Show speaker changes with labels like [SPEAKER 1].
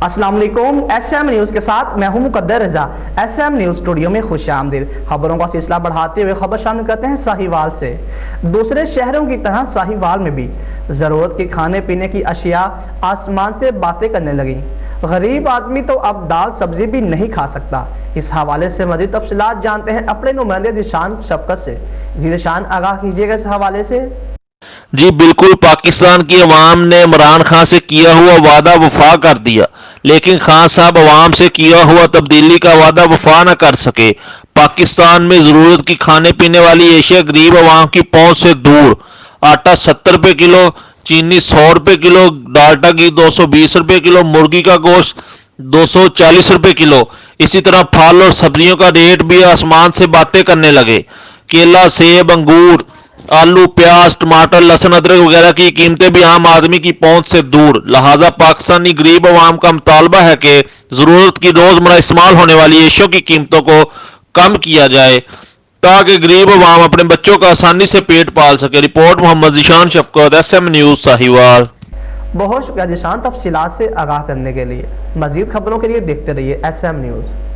[SPEAKER 1] अस्सलाम वालेकुम। SM news के साथ मैं हूं मुकद्दर रजा। SM न्यूज़ स्टूडियो में खुश आमदीद। खबरों का सिलसिला बढ़ाते हुए खबर शामिल करते हैं साहिवाल से। दूसरे शहरों की तरह साहिवाल में भी ज़रूरत के खाने पीने की अशिया आसमान से बातें करने लगी। गरीब आदमी तो अब दाल सब्जी भी नहीं खा सकता। इस हवाले से मज़ीद तफसीलात जानते हैं अपने नुमाइंदे ज़ीशान शफकत से। ज़ीशान आगाह कीजिएगा इस हवाले से।
[SPEAKER 2] जी बिल्कुल, पाकिस्तान की अवाम ने इमरान खान से किया हुआ वादा वफा कर दिया, लेकिन खान साहब अवाम से किया हुआ तब्दीली का वादा वफा न कर सके। पाकिस्तान में ज़रूरत की खाने पीने वाली एशिया गरीब अवाम की पहुंच से दूर। आटा 70 रुपये किलो, चीनी 100 रुपये किलो, डाल्टा घी 220 रुपये किलो, मुर्गी का गोश्त 240 रुपये किलो। इसी तरह फल और सब्जियों का रेट भी आसमान से बातें करने लगे। केला, सेब, अंगूर, आलू, प्याज, टमाटर, लहसुन, अदरक वगैरह की कीमतें भी आम आदमी की पहुंच से दूर। लिहाजा पाकिस्तानी गरीब अवाम का मुतालबा है कि जरूरत की रोजमर्रा इस्तेमाल होने वाली एशिया की कीमतों को कम किया जाए ताकि गरीब अवाम अपने बच्चों का आसानी से पेट पाल सके। रिपोर्ट मोहम्मद ज़ीशान शफकत, SM न्यूज़ साहिवाल।
[SPEAKER 1] बहुत शुक्रिया ज़ीशान तफसीलात से आगाह करने के लिए। मज़ीद खबरों के लिए देखते रहिए SM न्यूज़।